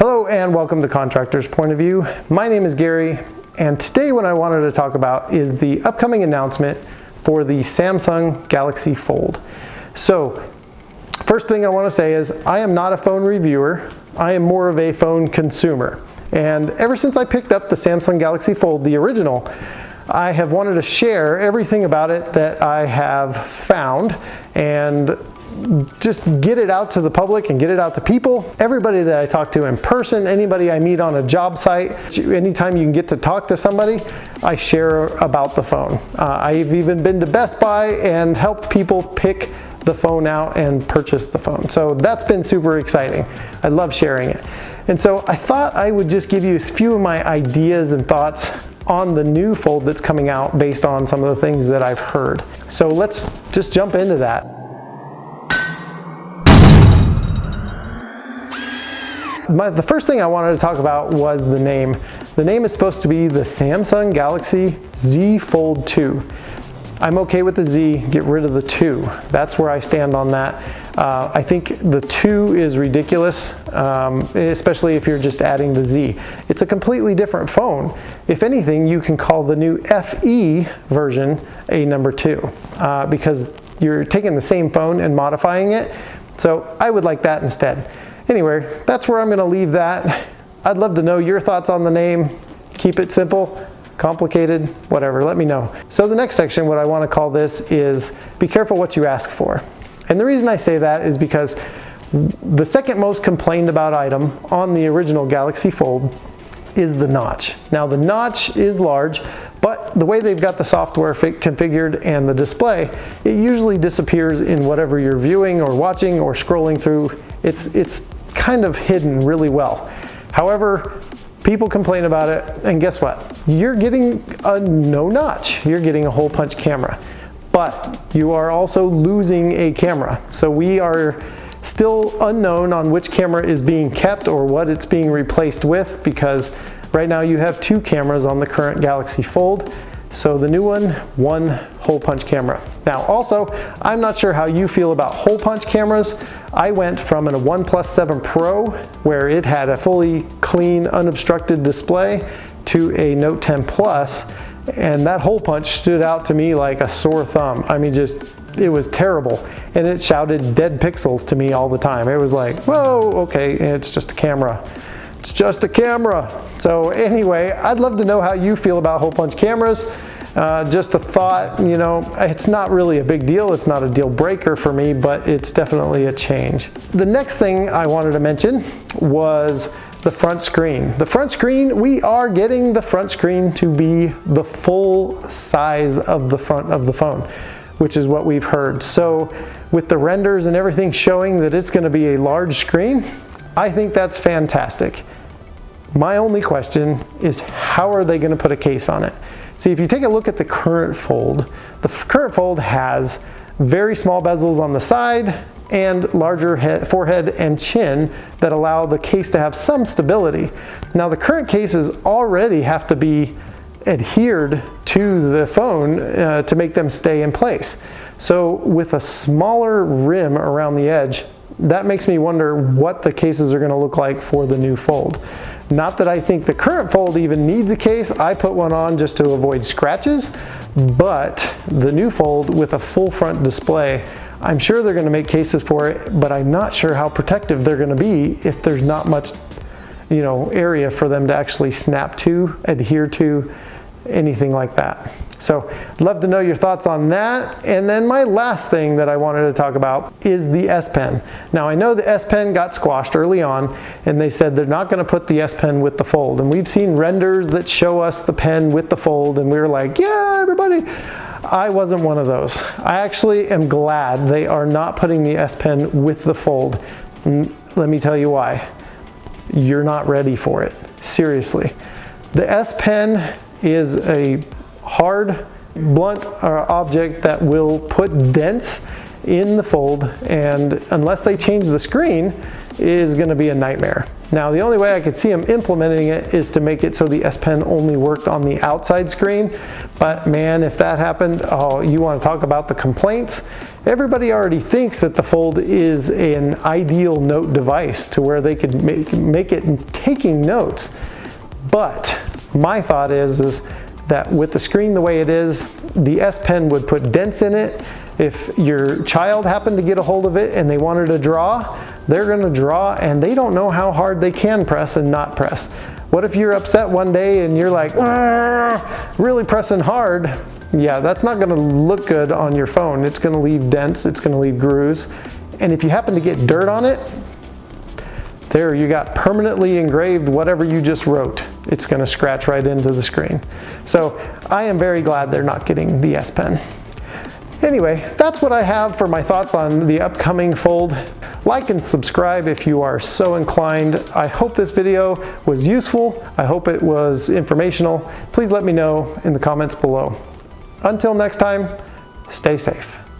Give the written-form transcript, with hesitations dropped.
Hello and welcome to Contractor's Point of View. My name is Gary, and today what I wanted to talk about is the upcoming announcement for the Samsung Galaxy Fold. So, first thing I want to say is I am not a phone reviewer. I am more of a phone consumer. And ever since I picked up the Samsung Galaxy Fold, the original, I have wanted to share everything about it that I have found and just get it out to the public and get it out to people. Everybody that I talk to in person, anybody I meet on a job site, anytime you can get to talk to somebody, I share about the phone. I've even been to Best Buy and helped people pick the phone out and purchase the phone. So that's been super exciting. I love sharing it. And so I thought I would just give you a few of my ideas and thoughts on the new Fold that's coming out based on some of the things that I've heard. So let's just jump into that. The first thing I wanted to talk about was the name. The name is supposed to be the Samsung Galaxy Z Fold 2. I'm okay with the Z, get rid of the 2. That's where I stand on that. I think the 2 is ridiculous, especially if you're just adding the Z. It's a completely different phone. If anything, you can call the new FE version a number 2 because you're taking the same phone and modifying it. So I would like that instead. Anyway, that's where I'm going to leave that. I'd love to know your thoughts on the name. Keep it simple, complicated, whatever, let me know. So the next section, what I want to call this is be careful what you ask for. And the reason I say that is because the second most complained about item on the original Galaxy Fold is the notch. Now the notch is large, but the way they've got the software configured and the display, it usually disappears in whatever you're viewing or watching or scrolling through. It's kind of hidden really well. However, people complain about it, and guess what? You're getting a no notch. You're getting a hole punch camera, but you are also losing a camera. So we are still unknown on which camera is being kept or what it's being replaced with, because right now you have 2 cameras on the current Galaxy Fold. So the new one hole punch camera. Now also, I'm not sure how you feel about hole punch cameras. I went from a OnePlus 7 Pro, where it had a fully clean, unobstructed display, to a Note 10 Plus, and that hole punch stood out to me like a sore thumb. I mean, it was terrible, and it shouted dead pixels to me all the time. It was like, whoa, okay, it's just a camera. It's just a camera. So anyway, I'd love to know how you feel about hole punch cameras. Just a thought, you know, it's not really a big deal. It's not a deal breaker for me, but it's definitely a change. The next thing I wanted to mention was the front screen. The front screen, we are getting the front screen to be the full size of the front of the phone, which is what we've heard. So with the renders and everything showing that it's going to be a large screen, I think that's fantastic. My only question is, how are they going to put a case on it? See, if you take a look at the current Fold has very small bezels on the side and larger forehead and chin that allow the case to have some stability. Now the current cases already have to be adhered to the phone to make them stay in place. So with a smaller rim around the edge, that makes me wonder what the cases are going to look like for the new Fold. Not that I think the current Fold even needs a case. I put one on just to avoid scratches, but the new Fold with a full front display, I'm sure they're going to make cases for it, but I'm not sure how protective they're going to be if there's not much, you know, area for them to actually snap to, adhere to, anything like that. So I'd love to know your thoughts on that. And then my last thing that I wanted to talk about is the S Pen. Now I know the S Pen got squashed early on, and they said they're not going to put the S Pen with the Fold. And we've seen renders that show us the pen with the Fold, and we were like, yeah, everybody. I wasn't one of those. I actually am glad they are not putting the S Pen with the Fold. And let me tell you why. You're not ready for it. Seriously. The S Pen is a hard, blunt object that will put dents in the Fold, and unless they change the screen, is going to be a nightmare. Now, the only way I could see them implementing it is to make it so the S Pen only worked on the outside screen. But man, if that happened, oh, you want to talk about the complaints? Everybody already thinks that the Fold is an ideal note device to where they could make it taking notes. But my thought is that with the screen the way it is, the S Pen would put dents in it. If your child happened to get a hold of it and they wanted to draw, they're going to draw and they don't know how hard they can press and not press. What if you're upset one day and you're like, really pressing hard? Yeah, that's not going to look good on your phone. It's going to leave dents, it's going to leave grooves. And if you happen to get dirt on it, there you got permanently engraved whatever you just wrote. It's going to scratch right into the screen. So I am very glad they're not getting the S Pen. Anyway, that's what I have for my thoughts on the upcoming Fold. Like and subscribe if you are so inclined. I hope this video was useful. I hope it was informational. Please let me know in the comments below. Until next time, stay safe.